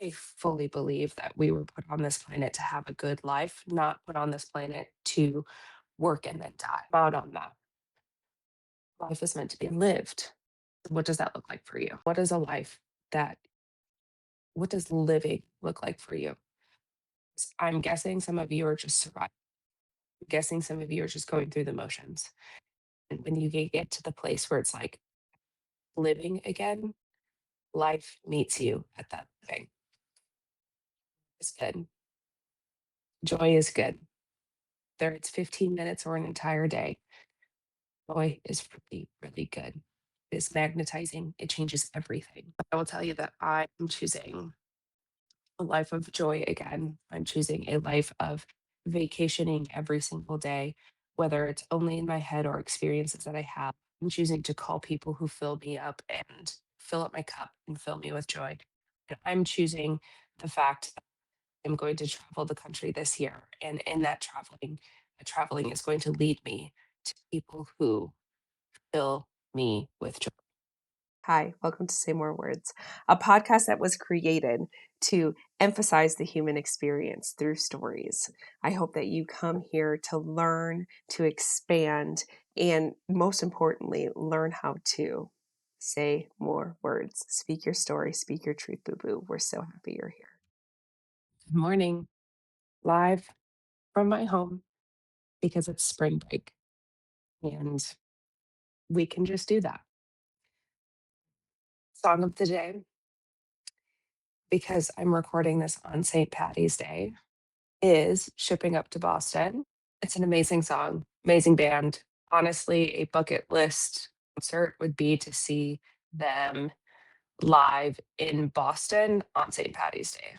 I fully believe that we were put on this planet to have a good life, not put on this planet to work and then die. Out on that. Life is meant to be lived. What does that look like for you? What is a life that, what does living look like for you? I'm guessing some of you are just surviving. I'm guessing some of you are just going through the motions. And when you get to the place where it's like living again, life meets you at that thing. It's good. Joy is good. Whether it's 15 minutes or an entire day, joy is really, really good. It's magnetizing. It changes everything. I will tell you that I'm choosing a life of joy again. I'm choosing a life of vacationing every single day, whether it's only in my head or experiences that I have. I'm choosing to call people who fill me up and fill up my cup and fill me with joy. And I'm choosing the fact that I'm going to travel the country this year. And in that traveling is going to lead me to people who fill me with joy. Hi, welcome to Say More Words, a podcast that was created to emphasize the human experience through stories. I hope that you come here to learn, to expand, and most importantly, learn how to say more words. Speak your story, speak your truth, boo boo. We're so happy you're here. Good morning, live from my home because it's spring break and we can just do that. Song of the day, because I'm recording this on St. Patty's Day, is Shipping Up to Boston. It's an amazing song, amazing band. Honestly, a bucket list concert would be to see them live in Boston on St. Patty's Day.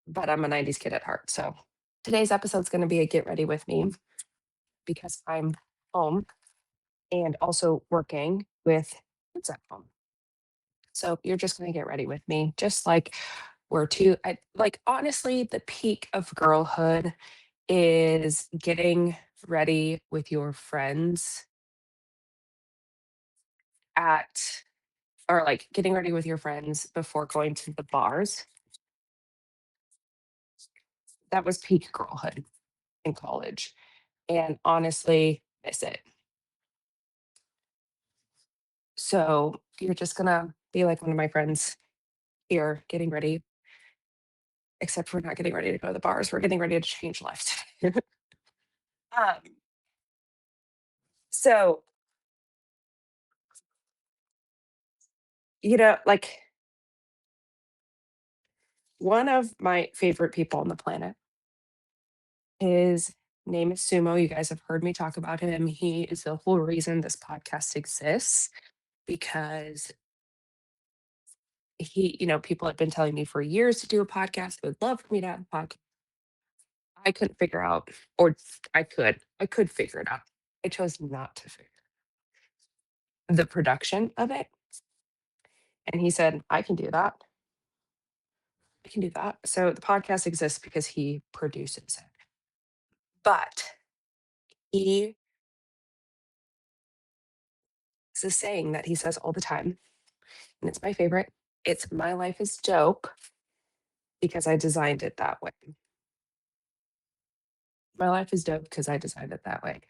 But I'm a 90s kid at heart. So today's episode is going to be a get ready with me because I'm home and also working with kids at home. So you're just going to get ready with me, just like we're two. Like, honestly, the peak of girlhood is getting ready with your friends at, or like getting ready with your friends before going to the bars. That was peak girlhood in college. And honestly, miss it. So you're just going to be like one of my friends here getting ready, except we're not getting ready to go to the bars. We're getting ready to change lives. um, so, like one of my favorite people on the planet, his name is Sumo. You guys have heard me talk about him. He is the whole reason this podcast exists because people have been telling me for years to do a podcast. They would love for me to have a podcast. I couldn't figure out, or I could figure it out. I chose not to figure the production of it. And he said, I can do that. I can do that. So the podcast exists because he produces it. But he has a saying that he says all the time, and it's my favorite. It's my life is dope because I designed it that way. My life is dope because I designed it that way.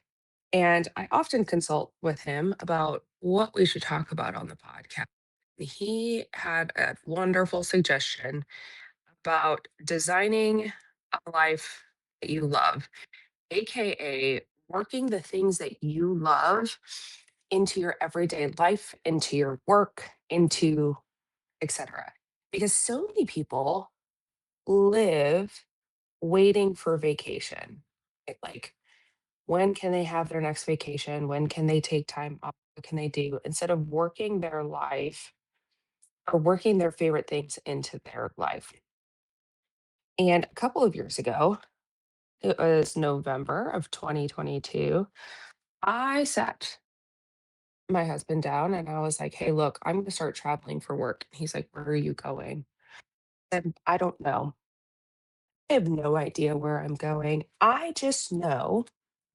And I often consult with him about what we should talk about on the podcast. He had a wonderful suggestion about designing a life that you love, AKA working the things that you love into your everyday life, into your work, into etc. Because so many people live waiting for vacation. Right? Like, when can they have their next vacation? When can they take time off? What can they do? Instead of working their life or working their favorite things into their life. And a couple of years ago, it was November of 2022, I sat my husband down and I was like, hey, look, I'm going to start traveling for work. And he's like, where are you going? And I don't know. I have no idea where I'm going. I just know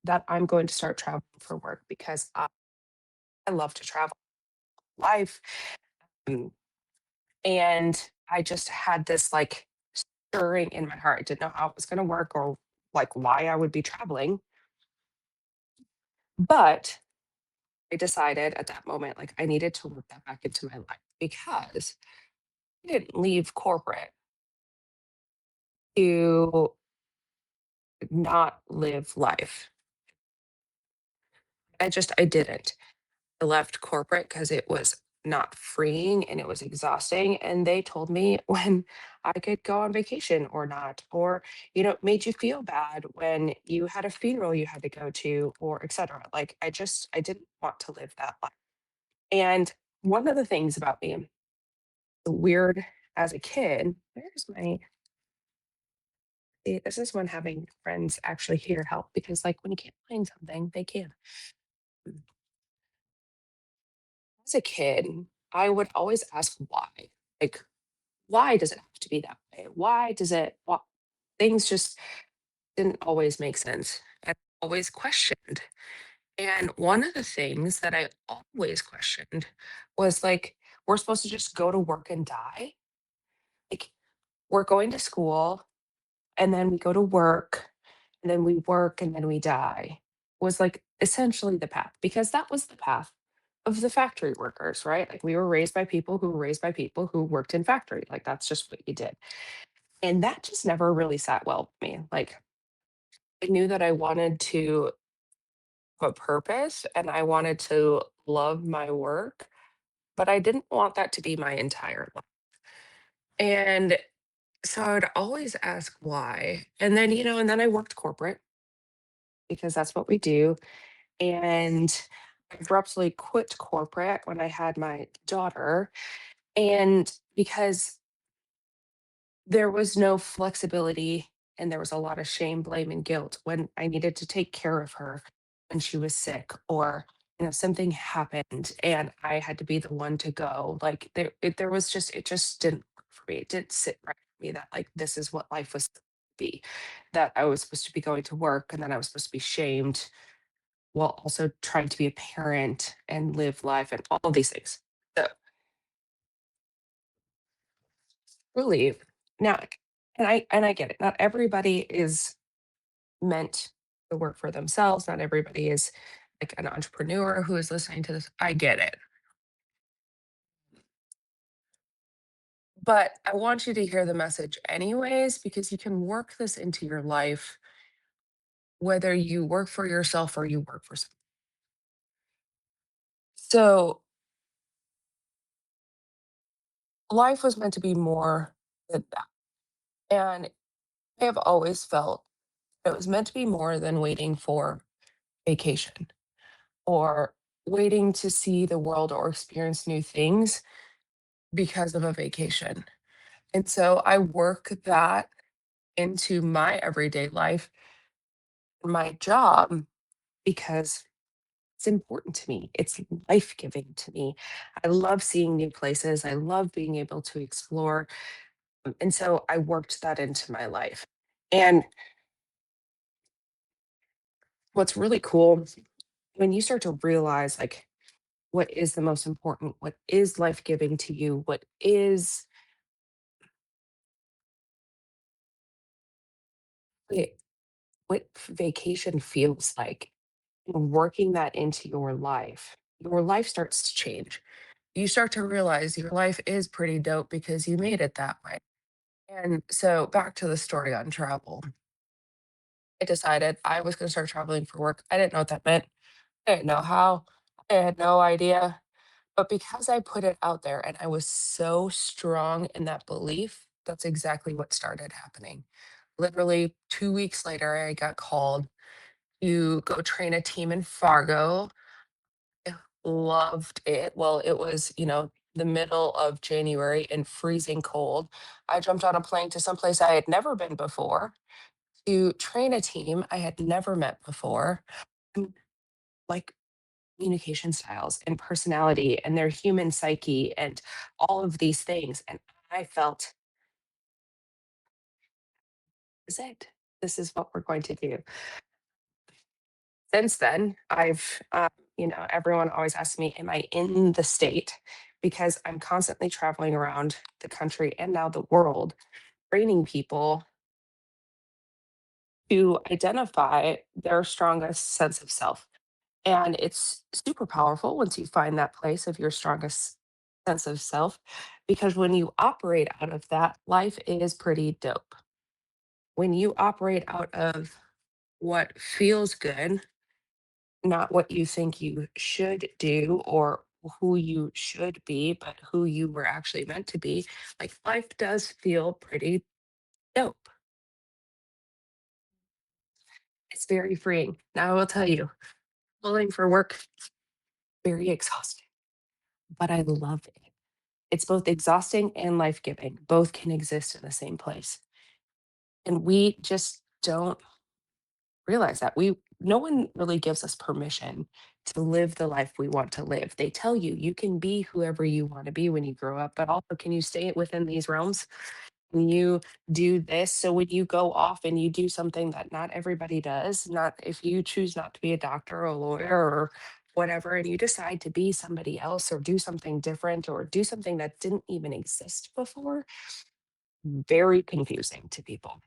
that I'm going to start traveling for work because I love to travel life. And I just had this like stirring in my heart. I didn't know how it was going to work or like why I would be traveling. But I decided at that moment, like I needed to work that back into my life because I didn't leave corporate to not live life. I didn't. I left corporate because it was not freeing and it was exhausting. And they told me when I could go on vacation or not, or, it made you feel bad when you had a funeral you had to go to, or etc. Like I didn't want to live that life. And one of the things about me, weird as a kid, where's my, this is when having friends actually here help because like when you can't find something, they can. As a kid, I would always ask why. Like, why does it have to be that way? Things just didn't always make sense. I always questioned. And one of the things that I always questioned was like, we're supposed to just go to work and die? Like, we're going to school and then we go to work and then we work and then we die was like essentially the path because that was the path of the factory workers, right? Like we were raised by people who were raised by people who worked in factory. Like that's just what you did. And that just never really sat well with me. Like I knew that I wanted to have a purpose and I wanted to love my work, but I didn't want that to be my entire life. And so I would always ask why. And then, and then I worked corporate because that's what we do. And I abruptly quit corporate when I had my daughter. And because there was no flexibility and there was a lot of shame, blame, and guilt when I needed to take care of her when she was sick or something happened and I had to be the one to go. Like there was just it just didn't work for me. It didn't sit right with me that like this is what life was supposed to be. That I was supposed to be going to work and then I was supposed to be shamed while also trying to be a parent and live life and all of these things. So really now and I get it. Not everybody is meant to work for themselves. Not everybody is like an entrepreneur who is listening to this. I get it. But I want you to hear the message anyways, because you can work this into your life, whether you work for yourself or you work for someone. So life was meant to be more than that. And I have always felt it was meant to be more than waiting for vacation or waiting to see the world or experience new things because of a vacation. And so I work that into my everyday life, my job, because it's important to me. It's life giving to me. I love seeing new places. I love being able to explore. And so I worked that into my life. And what's really cool when you start to realize, like, what is the most important, what is life giving to you, it- what vacation feels like, and working that into your life starts to change. You start to realize your life is pretty dope because you made it that way. And so back to the story on travel. I decided I was going to start traveling for work. I didn't know what that meant. I didn't know how. I had no idea. But because I put it out there and I was so strong in that belief, that's exactly what started happening. Literally 2 weeks later, I got called to go train a team in Fargo. I loved it. Well, it was, the middle of January and freezing cold. I jumped on a plane to someplace I had never been before to train a team I had never met before. And, like communication styles and personality and their human psyche and all of these things. And I felt, is it? This is what we're going to do. Since then, everyone always asks me, am I in the state? because I'm constantly traveling around the country and now the world, training people to identify their strongest sense of self. And it's super powerful once you find that place of your strongest sense of self, because when you operate out of that, life is pretty dope. When you operate out of what feels good, not what you think you should do or who you should be, but who you were actually meant to be, like life does feel pretty dope. It's very freeing. Now, I will tell you, pulling for work, very exhausting, but I love it. It's both exhausting and life giving. Both can exist in the same place. And we just don't realize that. No one really gives us permission to live the life we want to live. They tell you you can be whoever you want to be when you grow up, but also can you stay within these realms? When you do this, so when you go off and you do something that not everybody does, not if you choose not to be a doctor or a lawyer or whatever, and you decide to be somebody else or do something different or do something that didn't even exist before, very confusing to people.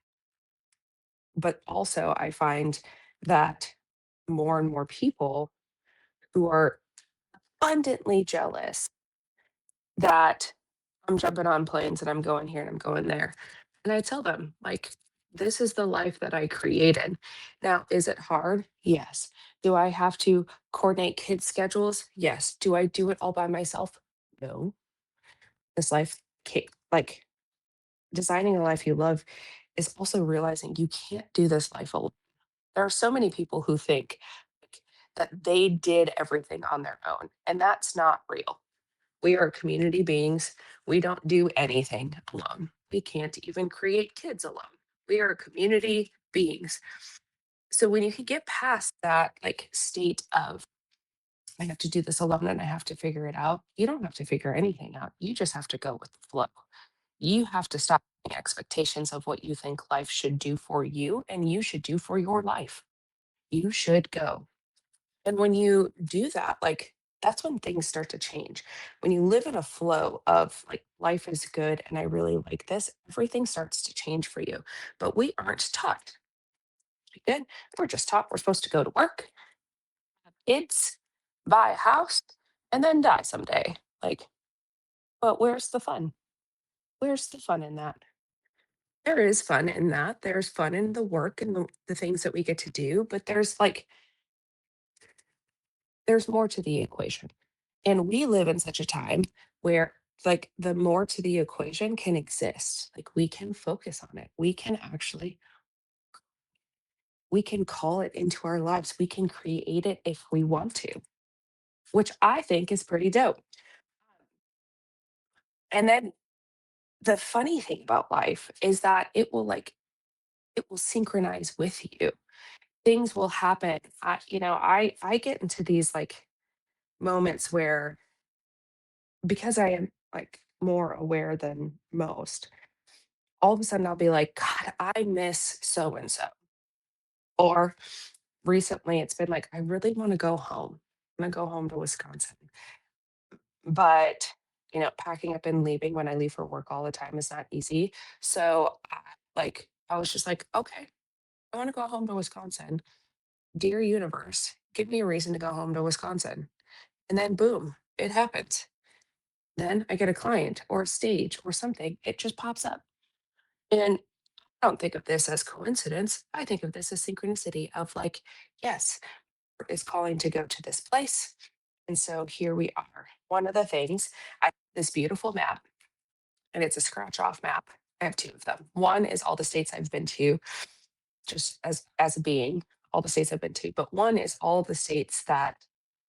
But also, I find that more and more people who are abundantly jealous that I'm jumping on planes and I'm going here and I'm going there. And I tell them, like, this is the life that I created. Now, is it hard? Yes. Do I have to coordinate kids' schedules? Yes. Do I do it all by myself? No. This life, like, designing a life you love is also realizing you can't do this life alone. There are so many people who think like, that they did everything on their own, and that's not real. We are community beings. We don't do anything alone. We can't even create kids alone. We are community beings. So when you can get past that like state of I have to do this alone and I have to figure it out, you don't have to figure anything out. You just have to go with the flow. You have to stop having expectations of what you think life should do for you and you should do for your life. You should go. And when you do that, like that's when things start to change. When you live in a flow of like life is good and I really like this, everything starts to change for you. But we aren't taught. Again, we're just taught we're supposed to go to work, have kids, buy a house, and then die someday. Like, but where's the fun? Where's the fun in that? There is fun in that. There's fun in the work and the things that we get to do, but there's more to the equation. And we live in such a time where like the more to the equation can exist. Like we can focus on it. We can call it into our lives. We can create it if we want to, which I think is pretty dope. And then the funny thing about life is that it will synchronize with you. Things will happen. I get into these like moments where because I am like more aware than most, all of a sudden I'll be like, God, I miss so and so. Or recently it's been like, I really want to go home. I want to go home to Wisconsin. But, packing up and leaving when I leave for work all the time is not easy. So I was just like, okay, I want to go home to Wisconsin. Dear universe, give me a reason to go home to Wisconsin. And then boom, it happens. Then I get a client or a stage or something. It just pops up. And I don't think of this as coincidence. I think of this as synchronicity of like, yes, is calling to go to this place. And so here we are. One of the things, I have this beautiful map, and it's a scratch off map. I have two of them. One is all the states I've been to, just as a being, all the states I've been to. But one is all the states that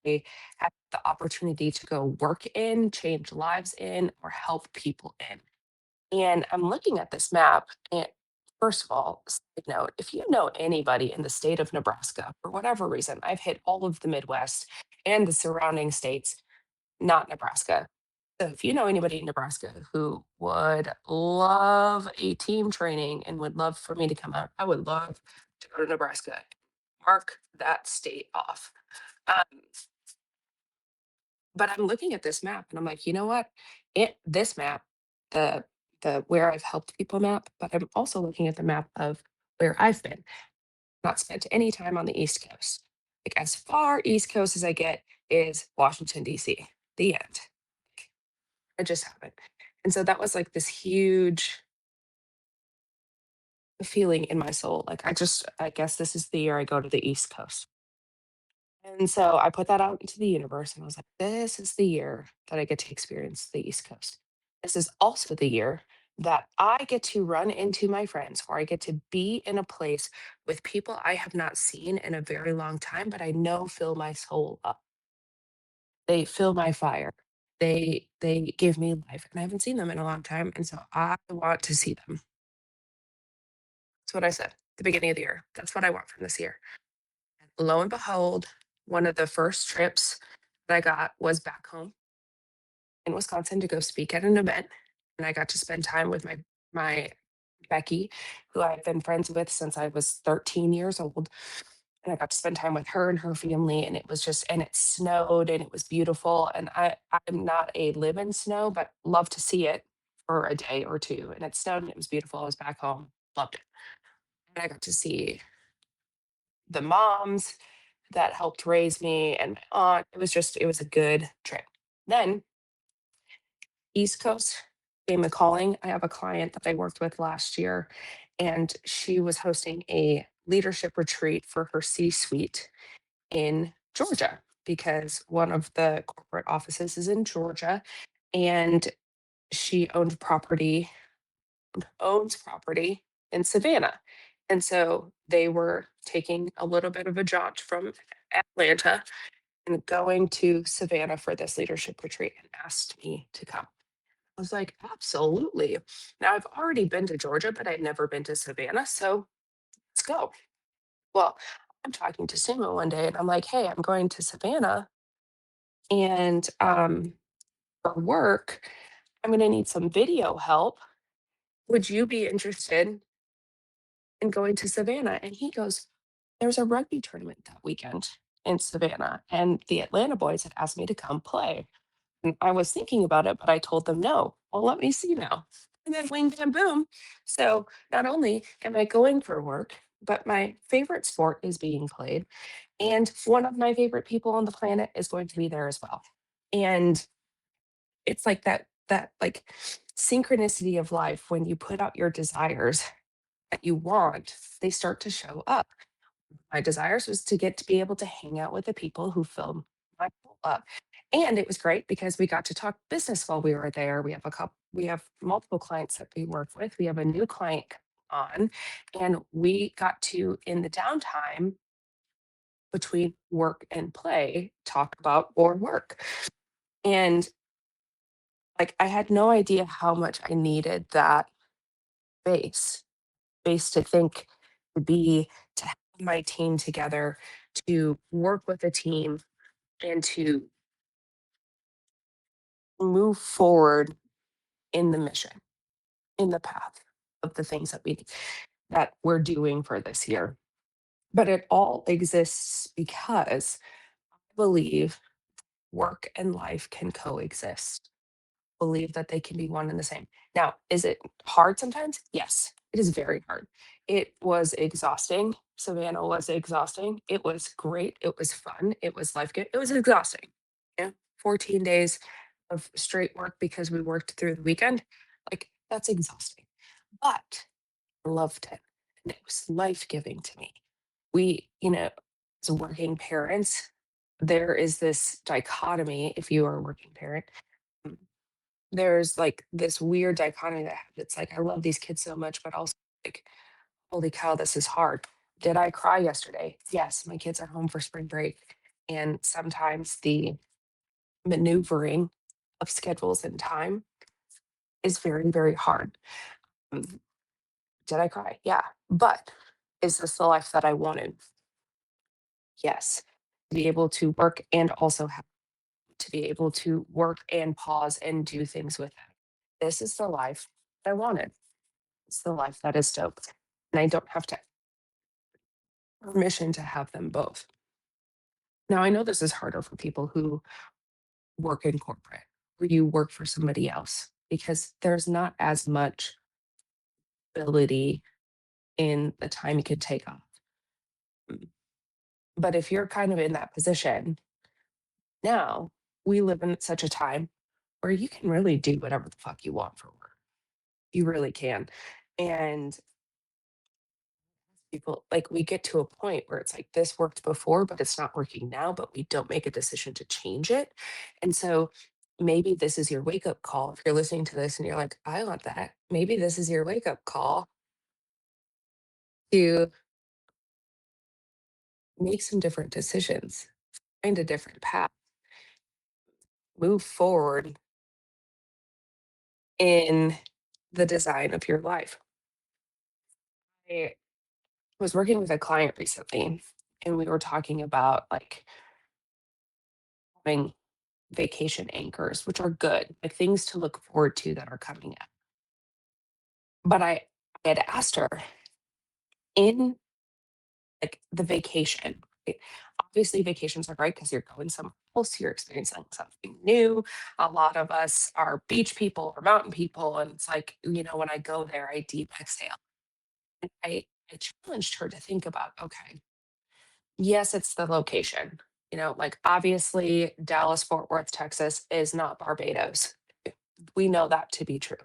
I have the opportunity to go work in, change lives in, or help people in. And I'm looking at this map, and first of all, side note, if you know anybody in the state of Nebraska, for whatever reason, I've hit all of the Midwest and the surrounding states, not Nebraska. So if you know anybody in Nebraska who would love a team training and would love for me to come out, I would love to go to Nebraska. Mark that state off. Um, But I'm looking at this map and I'm like, you know what? This map, the where I've helped people map, but I'm also looking at the map of where I've been, not spent any time on the East Coast. Like as far East Coast as I get is Washington, DC. The end. I just haven't. And so that was like this huge feeling in my soul. Like I guess this is the year I go to the East Coast. And so I put that out into the universe and I was like, this is the year that I get to experience the East Coast. This is also the year that I get to run into my friends, or I get to be in a place with people I have not seen in a very long time, but I know fill my soul up. They fill my fire. They give me life. And I haven't seen them in a long time. And so I want to see them. That's what I said at the beginning of the year. That's what I want from this year. Lo and behold, one of the first trips that I got was back home in Wisconsin to go speak at an event, and I got to spend time with my Becky, who I've been friends with since I was 13 years old, and I got to spend time with her and her family, and it snowed, and it was beautiful, and I'm not a live in snow, but love to see it for a day or 2, and it snowed, and it was beautiful. I was back home, loved it, and I got to see the moms that helped raise me and my aunt. It was a good trip. Then East Coast came a calling. I have a client that I worked with last year, and she was hosting a leadership retreat for her C suite in Georgia because one of the corporate offices is in Georgia, and she owns property in Savannah. And so they were taking a little bit of a jaunt from Atlanta and going to Savannah for this leadership retreat and asked me to come. I was like, absolutely. Now I've already been to Georgia, but I'd never been to Savannah. So let's go. Well, I'm talking to Sumo one day and I'm like, hey, I'm going to Savannah and for work, I'm going to need some video help. Would you be interested in going to Savannah? And he goes, there's a rugby tournament that weekend in Savannah, and the Atlanta boys had asked me to come play. And I was thinking about it, but I told them no. Well, let me see now. And then wing bam boom. So not only am I going for work, but my favorite sport is being played. And one of my favorite people on the planet is going to be there as well. And it's like that like synchronicity of life when you put out your desires that you want, they start to show up. My desires was to get to be able to hang out with the people who fill my soul up. And it was great because we got to talk business while we were there. We have multiple clients that we work with. We have a new client on, and we got to, in the downtime between work and play, talk about or work. And like I had no idea how much I needed that space, space to think, to be, to have my team together, to work with a team and to move forward in the mission, in the path of the things that we're doing for this year. But it all exists because I believe work and life can coexist. Believe that they can be one and the same. Now, is it hard sometimes? Yes, it is very hard. It was exhausting. Savannah was exhausting. It was great. It was fun. It was life good. It was exhausting. Yeah. 14 days of straight work because we worked through the weekend. Like that's exhausting. But I loved it. And it was life giving to me. As working parents, there is this dichotomy if you are a working parent, there's like this weird dichotomy that it's like I love these kids so much, but also like, holy cow, this is hard. Did I cry yesterday? Yes, my kids are home for spring break. And sometimes the maneuvering of schedules and time is very, very hard. Mm, Did I cry? Yeah. But is this the life that I wanted? Yes. To be able to work and also have to be able to work and pause and do things with it. This is the life I wanted. It's the life that is dope. And I don't have to permission to have them both. Now I know this is harder for people who work in corporate or you work for somebody else because there's not as much ability in the time you could take off. Mm. But if you're kind of in that position now, we live in such a time where you can really do whatever the fuck you want for work. You really can. And people like we get to a point where it's like this worked before, but it's not working now, but we don't make a decision to change it. And so maybe this is your wake up call. If you're listening to this and you're like, I want that, maybe this is your wake up call to make some different decisions, find a different path, move forward in the design of your life. I was working with a client recently and we were talking about like having vacation anchors, which are good, like things to look forward to that are coming up. But I had asked her in like the vacation, right? Obviously, vacations are great because you're going somewhere else, you're experiencing something new. A lot of us are beach people or mountain people. And it's like, when I go there, I deep exhale. And I challenged her to think about, okay, yes, it's the location. Like obviously, Dallas, Fort Worth, Texas is not Barbados. We know that to be true.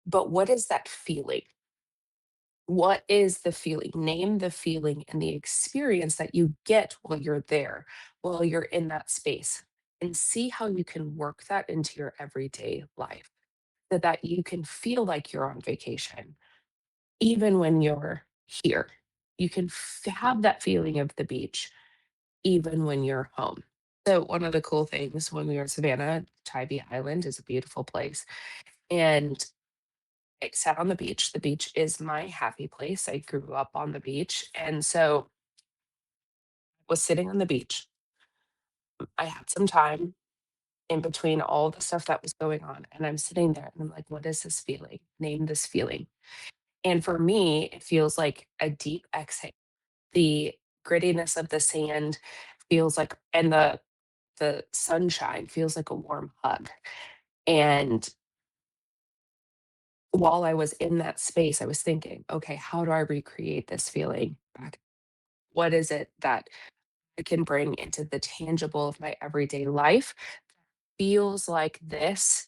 But what is that feeling? What is the feeling? Name the feeling and the experience that you get while you're there, while you're in that space, and see how you can work that into your everyday life so that you can feel like you're on vacation, even when you're here. You can have that feeling of the beach, even when you're home. So, one of the cool things when we were in Savannah, Tybee Island is a beautiful place. And I sat on the beach. The beach is my happy place. I grew up on the beach. And so I was sitting on the beach. I had some time in between all the stuff that was going on. And I'm sitting there and I'm like, what is this feeling? Name this feeling. And for me, it feels like a deep exhale. The grittiness of the sand feels like, and the sunshine feels like a warm hug. And while I was in that space, I was thinking, okay, how do I recreate this feeling back? What is it that I can bring into the tangible of my everyday life feels like this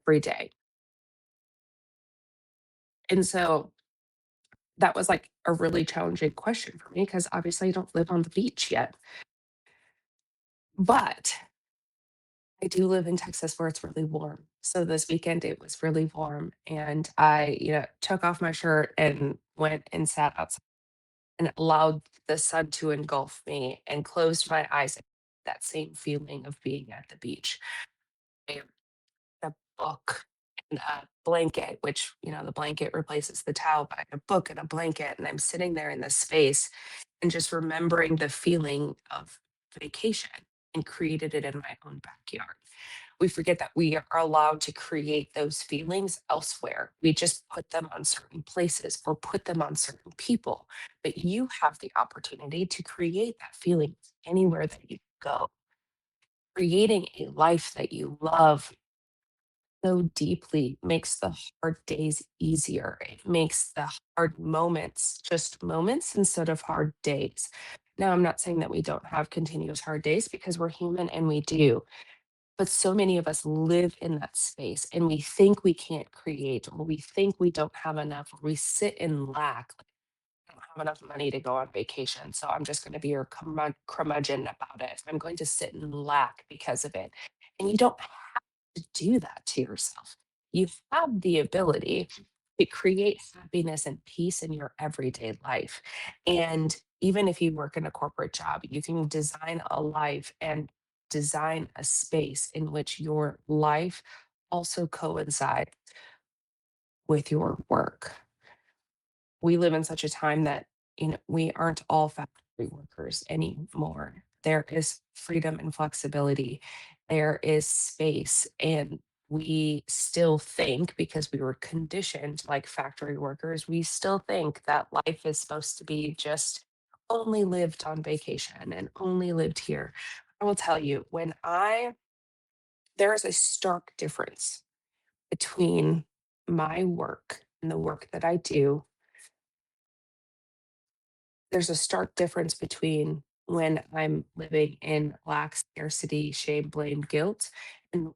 every day. And so that was like a really challenging question for me because obviously I don't live on the beach yet. But I do live in Texas where it's really warm. So this weekend it was really warm and I, took off my shirt and went and sat outside and allowed the sun to engulf me and closed my eyes. That same feeling of being at the beach. A book and a blanket, which, the blanket replaces the towel, but I had a book and a blanket, and I'm sitting there in this space and just remembering the feeling of vacation and created it in my own backyard. We forget that we are allowed to create those feelings elsewhere. We just put them on certain places or put them on certain people. But you have the opportunity to create that feeling anywhere that you go. Creating a life that you love so deeply makes the hard days easier. It makes the hard moments just moments instead of hard days. Now, I'm not saying that we don't have continuous hard days because we're human and we do, but so many of us live in that space and we think we can't create or we think we don't have enough or we sit in lack. Like, I don't have enough money to go on vacation. So I'm just going to be your curmudgeon about it. I'm going to sit in lack because of it. And you don't to do that to yourself. You have the ability to create happiness and peace in your everyday life. And even if you work in a corporate job, you can design a life and design a space in which your life also coincides with your work. We live in such a time that we aren't all factory workers anymore. There is freedom and flexibility. There is space and we still think because we were conditioned like factory workers, we still think that life is supposed to be just only lived on vacation and only lived here. I will tell you, there is a stark difference between my work and the work that I do. There's a stark difference between when I'm living in lack, scarcity, shame, blame, guilt, and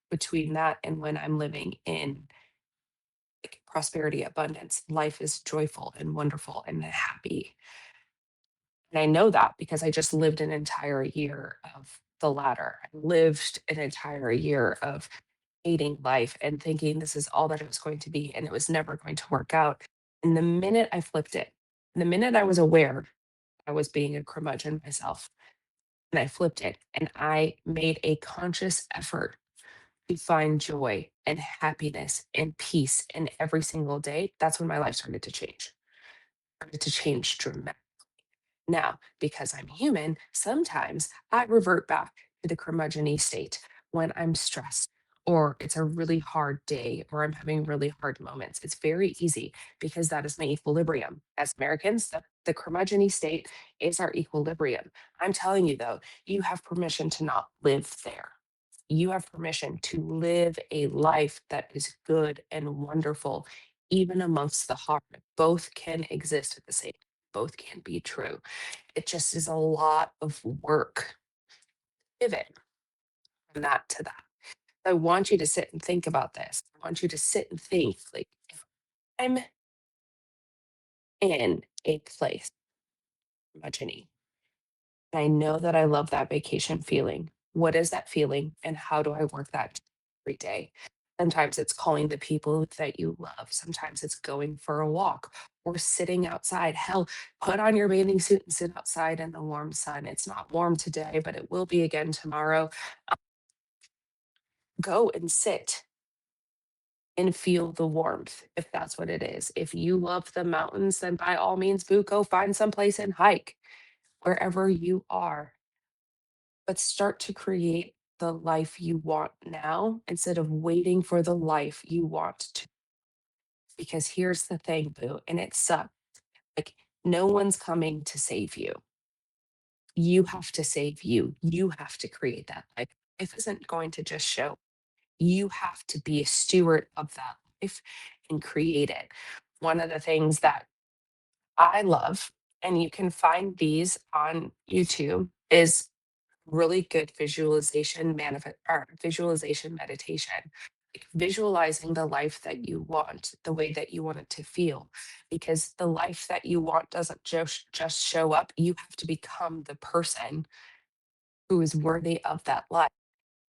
between that and when I'm living in like prosperity, abundance. Life is joyful and wonderful and happy. And I know that because I just lived an entire year of the latter. I lived an entire year of hating life and thinking this is all that it was going to be and it was never going to work out. And the minute I flipped it, the minute I was aware I was being a curmudgeon myself, and I flipped it and I made a conscious effort to find joy and happiness and peace in every single day, that's when my life started to change dramatically. Now, because I'm human, sometimes I revert back to the curmudgeon state when I'm stressed or it's a really hard day or I'm having really hard moments. It's very easy because that is my equilibrium. As Americans, the curmudgeon state is our equilibrium. I'm telling you, though, you have permission to not live there. You have permission to live a life that is good and wonderful, even amongst the hard. Both can exist at the same time. Both can be true. It just is a lot of work. Pivot from that to that. I want you to sit and think about this. I want you to sit and think like if I'm in a place, imagining, and I know that I love that vacation feeling. What is that feeling and how do I work that every day? Sometimes it's calling the people that you love. Sometimes it's going for a walk or sitting outside. Hell, put on your bathing suit and sit outside in the warm sun. It's not warm today, but it will be again tomorrow. Go and sit and feel the warmth if that's what it is. If you love the mountains, then by all means, boo, go find someplace and hike wherever you are. But start to create the life you want now instead of waiting for the life you want to. Because here's the thing, boo, and it sucks. Like, no one's coming to save you. You have to save you. You have to create that life. Life isn't going to just show. You have to be a steward of that life and create it. One of the things that I love, and you can find these on YouTube, is really good visualization meditation. Like visualizing the life that you want, the way that you want it to feel. Because the life that you want doesn't just show up. You have to become the person who is worthy of that life.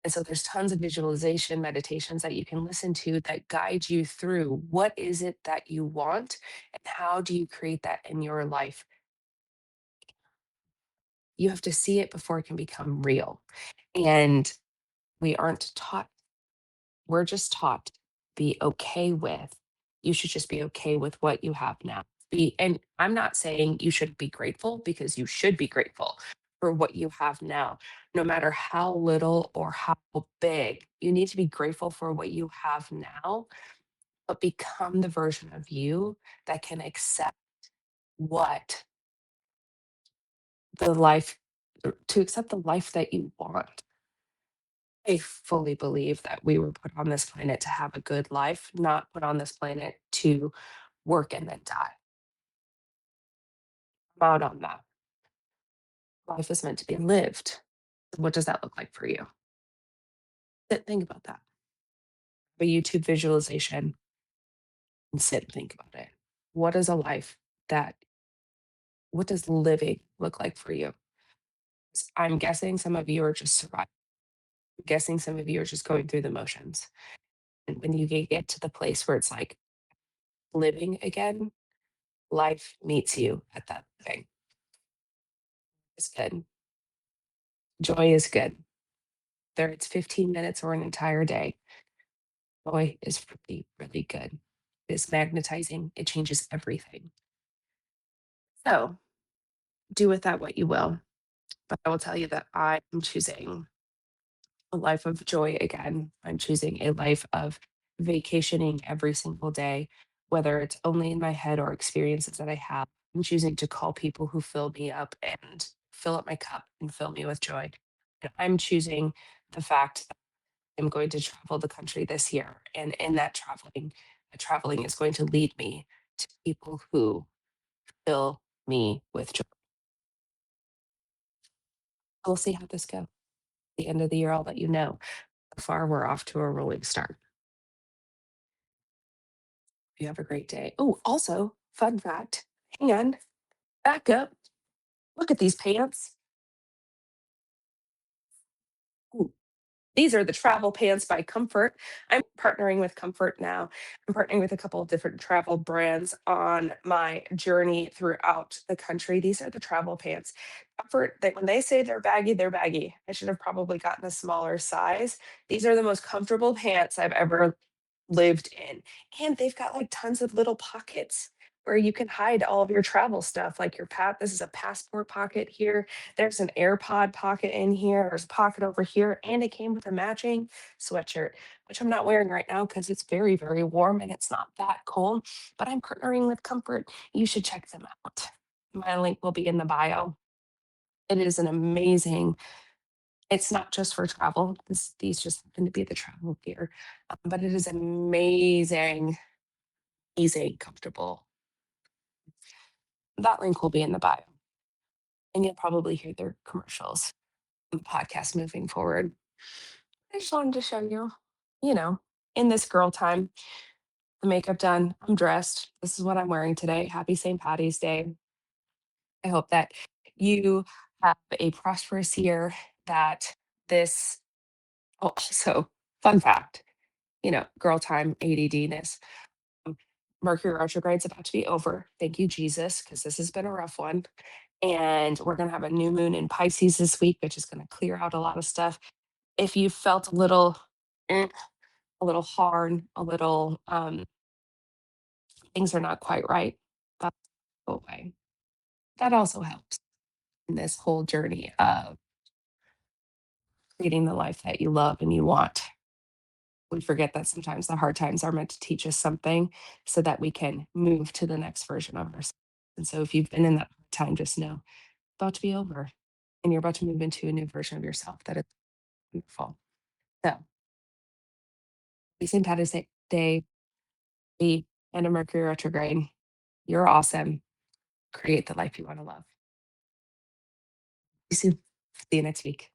And so there's tons of visualization meditations that you can listen to that guide you through what is it that you want and how do you create that in your life. You have to see it before it can become real. And we aren't taught, we're just taught to be okay with, you should just be okay with what you have now. And I'm not saying you should be grateful because you should be grateful for what you have now, no matter how little or how big. You need to be grateful for what you have now, but become the version of you that can accept what the life, to accept the life that you want. I fully believe that we were put on this planet to have a good life, not put on this planet to work and then die. I'm out on that. Life is meant to be lived. What does that look like for you? Think about that. A YouTube visualization and sit and think about it. What is a life that, what does living look like for you? I'm guessing some of you are just surviving. I'm guessing some of you are just going through the motions. And when you get to the place where it's like living again, life meets you at that thing. It's good. Joy is good. Whether it's 15 minutes or an entire day, joy is really, really good. It's magnetizing, it changes everything. So do with that what you will. But I will tell you that I am choosing a life of joy again. I'm choosing a life of vacationing every single day, whether it's only in my head or experiences that I have. I'm choosing to call people who fill me up and fill up my cup and fill me with joy. And I'm choosing the fact that I'm going to travel the country this year. And in that traveling is going to lead me to people who fill me with joy. We'll see how this goes. At the end of the year, I'll let you know. So far, we're off to a rolling start. You have a great day. Oh, also, fun fact, hang on, back up. Look at these pants. Ooh, these are the travel pants by Comfort. I'm partnering with Comfort now. I'm partnering with a couple of different travel brands on my journey throughout the country. These are the travel pants. Comfort, that when they say they're baggy, they're baggy. I should have probably gotten a smaller size. These are the most comfortable pants I've ever lived in. And they've got like tons of little pockets where you can hide all of your travel stuff, like your this is a passport pocket here. There's an AirPod pocket in here. There's a pocket over here. And it came with a matching sweatshirt, which I'm not wearing right now because it's very, very warm and it's not that cold. But I'm partnering with Comfort. You should check them out. My link will be in the bio. It is an amazing, it's not just for travel. These just happen to be the travel gear, but it is amazing, easy, comfortable. That link will be in the bio, and you'll probably hear their commercials on the podcast moving forward. I just wanted to show you, you know, in this girl time, the makeup done, I'm dressed. This is what I'm wearing today. Happy St. Patty's Day. I hope that you have a prosperous year, that this, oh, also, fun fact, girl time ADDness. Um, Mercury retrograde's about to be over. Thank you, Jesus, because this has been a rough one. And we're going to have a new moon in Pisces this week, which is going to clear out a lot of stuff. If you felt a little hard, a little things are not quite right, that's go away. That also helps in this whole journey of creating the life that you love and you want. We forget that sometimes the hard times are meant to teach us something so that we can move to the next version of ourselves. And so if you've been in that hard time, just know about to be over and you're about to move into a new version of yourself that is wonderful. So, happy St. Patty's Day, be and a Mercury retrograde. You're awesome. Create the life you want to love. See you soon. See you next week.